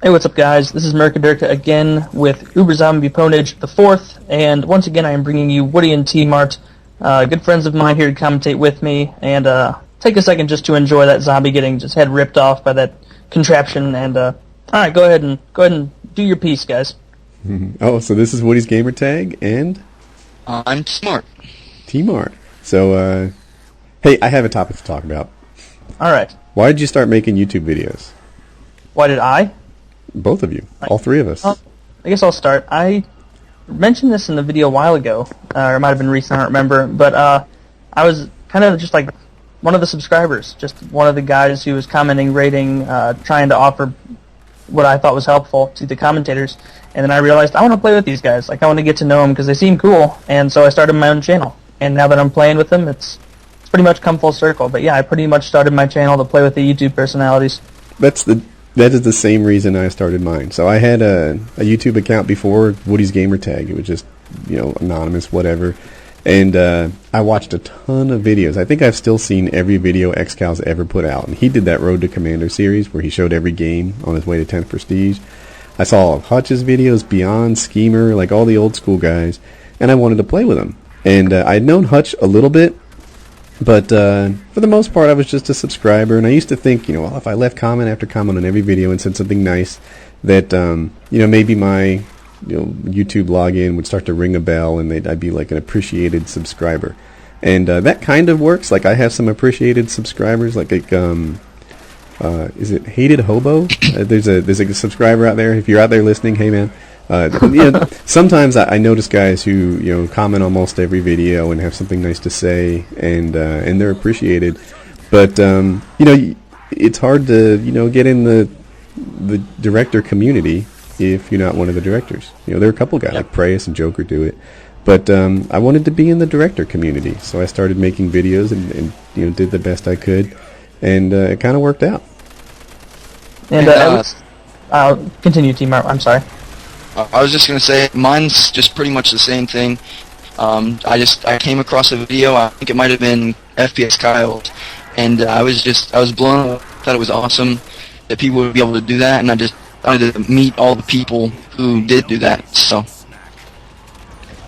Hey, what's up, guys? This is Mercadurka again with Uber Zombie Pwnage the 4th, and once again I am bringing you Woody and TmarTn, good friends of mine here to commentate with me, and take a second just to enjoy that zombie getting just head ripped off by that contraption, and alright, go ahead and do your piece, guys. Oh, so this is Woody's gamer tag, and I'm TmarTn. So, hey, I have a topic to talk about. Alright. Why did you start making YouTube videos? Why did I? Both of you. All three of us. I guess I'll start. I mentioned this in the video a while ago, or it might have been recent, I don't remember, but I was kind of just like one of the subscribers, just one of the guys who was commenting, rating, trying to offer what I thought was helpful to the commentators, and then I realized I want to play with these guys. Like, I want to get to know them because they seem cool, and so I started my own channel. And now that I'm playing with them, it's pretty much come full circle. But yeah, I pretty much started my channel to play with the YouTube personalities. That is the same reason I started mine. So I had a YouTube account before Woody's gamer tag. It was just, anonymous, whatever. And I watched a ton of videos. I think I've still seen every video XCal's ever put out. And he did that Road to Commander series where he showed every game on his way to 10th Prestige. I saw all of Hutch's videos, Beyond, Schemer, like all the old school guys. And I wanted to play with them. And I'd known Hutch a little bit. But for the most part, I was just a subscriber, and I used to think, well, if I left comment after comment on every video and said something nice, that maybe my YouTube login would start to ring a bell, and I'd be like an appreciated subscriber, and that kind of works. Like, I have some appreciated subscribers, like is it Hated Hobo? There's a subscriber out there. If you're out there listening, hey man. Sometimes I notice guys who comment almost every video and have something nice to say, and they're appreciated. But it's hard to get in the director community if you're not one of the directors. There are a couple guys like Preyas and Joker do it, but I wanted to be in the director community, so I started making videos and did the best I could, and it kind of worked out. And I'll continue, TmarTn. I'm sorry. I was just gonna say mine's just pretty much the same thing. I came across a video. I think it might have been FPS Kyle's, and I was blown away. Thought it was awesome that people would be able to do that, and I just wanted to meet all the people who did do that. So.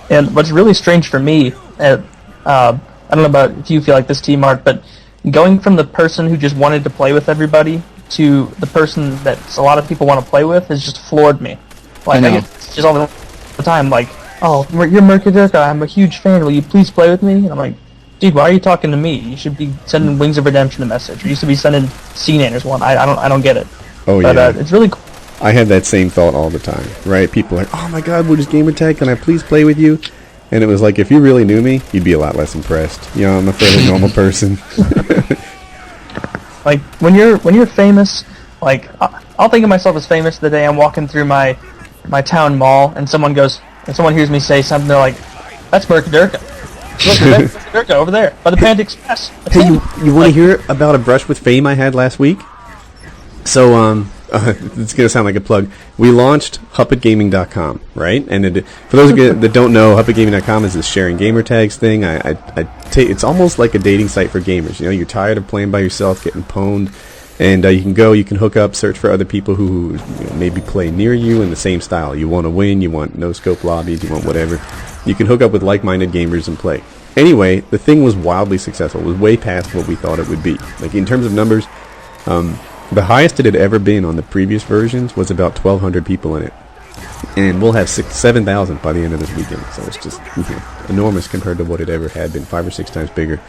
And what's really strange for me, I don't know about if you feel like this, TmarTn, but going from the person who just wanted to play with everybody to the person that a lot of people want to play with has just floored me. Like, I get just all the time, like, oh, you're Mercadurka, I'm a huge fan, will you please play with me? And I'm like, dude, why are you talking to me? You should be sending Wings of Redemption a message, or you should be sending CNanners one. I don't get it. Oh, but, yeah. It's really cool. I have that same thought all the time, right? People are like, oh my god, Woody's gamer tag, can I please play with you? And it was like, if you really knew me, you'd be a lot less impressed. I'm a fairly normal person. Like, when you're famous, like, I'll think of myself as famous the day I'm walking through my town mall, and someone hears me say something, they're like, that's Mercadurka. Look, that's Mercadurka over there, by the Panda Express. Hey, you want to hear about a brush with fame I had last week? So, it's going to sound like a plug. We launched HuppetGaming.com, right? And for those of you that don't know, HuppetGaming.com is this sharing gamer tags thing. It's almost like a dating site for gamers. You're tired of playing by yourself, getting pwned. And you can hook up, search for other people who maybe play near you in the same style. You want to win, you want no-scope lobbies, you want whatever. You can hook up with like-minded gamers and play. Anyway, the thing was wildly successful. It was way past what we thought it would be. Like, in terms of numbers, the highest it had ever been on the previous versions was about 1,200 people in it. And we'll have 7,000 by the end of this weekend. So it's just enormous compared to what it ever had been, 5 or 6 times bigger.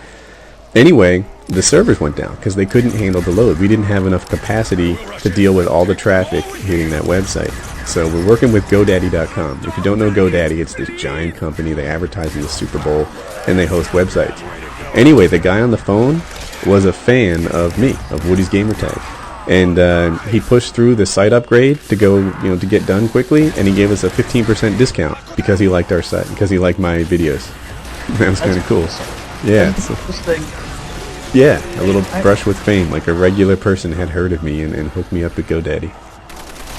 Anyway, the servers went down because they couldn't handle the load. We didn't have enough capacity to deal with all the traffic hitting that website. So we're working with GoDaddy.com. If you don't know GoDaddy, it's this giant company. They advertise in the Super Bowl, and they host websites. Anyway, the guy on the phone was a fan of me, of Woody's gamer tag. And he pushed through the site upgrade to go, to get done quickly, and he gave us a 15% discount because he liked our site, because he liked my videos. That was kind of cool. Yeah. Yeah, a little brush with fame, like a regular person had heard of me and hooked me up with GoDaddy.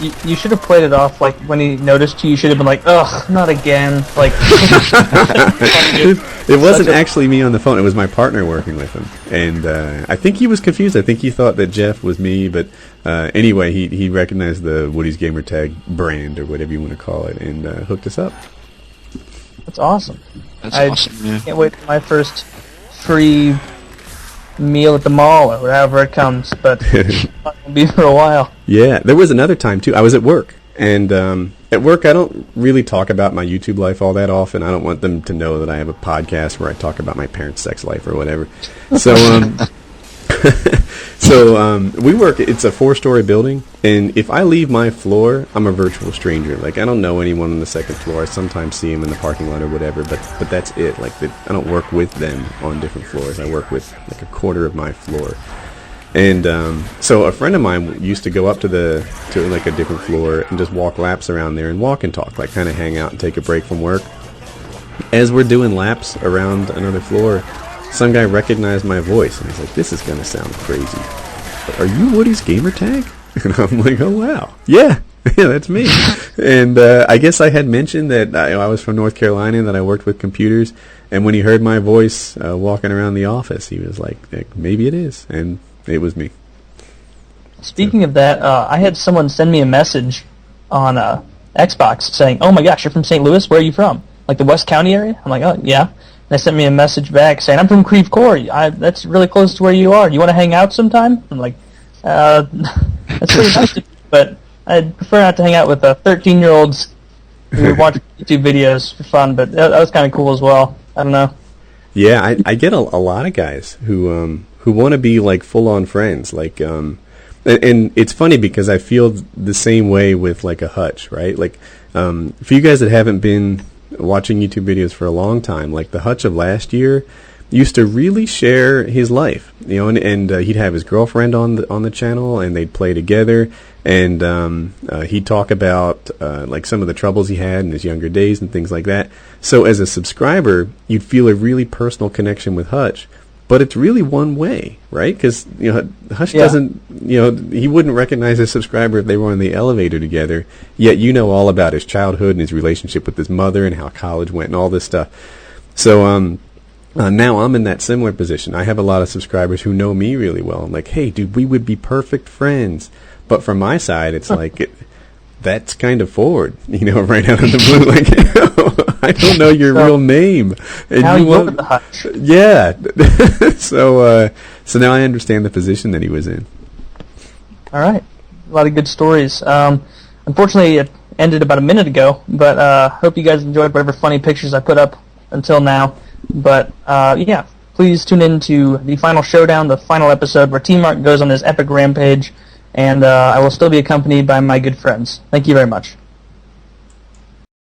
You should have played it off like when he noticed you. You should have been like, "Ugh, not again!" Like, it wasn't actually me on the phone. It was my partner working with him, and I think he was confused. I think he thought that Jeff was me, but anyway, he recognized the Woody's Gamertag brand or whatever you want to call it, and hooked us up. That's awesome. That's I awesome. Yeah. can't wait for my first free meal at the mall or wherever it comes, but it'll be for a while. Yeah, there was another time too. I was at work, and at work I don't really talk about my YouTube life all that often. I don't want them to know that I have a podcast where I talk about my parents' sex life or whatever. So we work. It's a 4-story building, and if I leave my floor, I'm a virtual stranger. Like, I don't know anyone on the second floor. I sometimes see them in the parking lot or whatever, but that's it. Like, I don't work with them on different floors. I work with like a quarter of my floor. And so a friend of mine used to go up to like a different floor and just walk laps around there and walk and talk, like kind of hang out and take a break from work. As we're doing laps around another floor, some guy recognized my voice, and he's like, "This is going to sound crazy. Are you Woody's Gamertag?" And I'm like, "Oh, wow. Yeah, that's me." And I guess I had mentioned that I was from North Carolina and that I worked with computers. And when he heard my voice walking around the office, he was like, "Maybe it is." And it was me. Speaking of that, I had someone send me a message on Xbox saying, "Oh my gosh, you're from St. Louis? Where are you from? Like the West County area?" I'm like, "Oh, yeah." And they sent me a message back saying, "I'm from Creve Coeur. That's really close to where you are. You want to hang out sometime?" I'm like, that's pretty nice, but I'd prefer not to hang out with 13-year-olds who watch YouTube videos for fun, but that was kind of cool as well. I don't know. Yeah, I get a lot of guys who want to be like full-on friends, like and it's funny because I feel the same way with like a Hutch, right? Like for you guys that haven't been watching YouTube videos for a long time, like the Hutch of last year used to really share his life, and he'd have his girlfriend on the channel, and they'd play together, and he'd talk about like some of the troubles he had in his younger days and things like that. So as a subscriber, you'd feel a really personal connection with Hutch. But it's really one way, right? Because Hush doesn't, he wouldn't recognize his subscriber if they were on the elevator together. Yet you know all about his childhood and his relationship with his mother and how college went and all this stuff. So now I'm in that similar position. I have a lot of subscribers who know me really well. I'm like, "Hey, dude, we would be perfect friends." But from my side, it's like that's kind of forward, right out of the blue. Like, I don't know your real name. And now you're the Hutch. Yeah. So now I understand the position that he was in. All right. A lot of good stories. Unfortunately, it ended about a minute ago, but hope you guys enjoyed whatever funny pictures I put up until now. But, yeah, please tune in to the final showdown, the final episode where TmarTn goes on his epic rampage, and I will still be accompanied by my good friends. Thank you very much.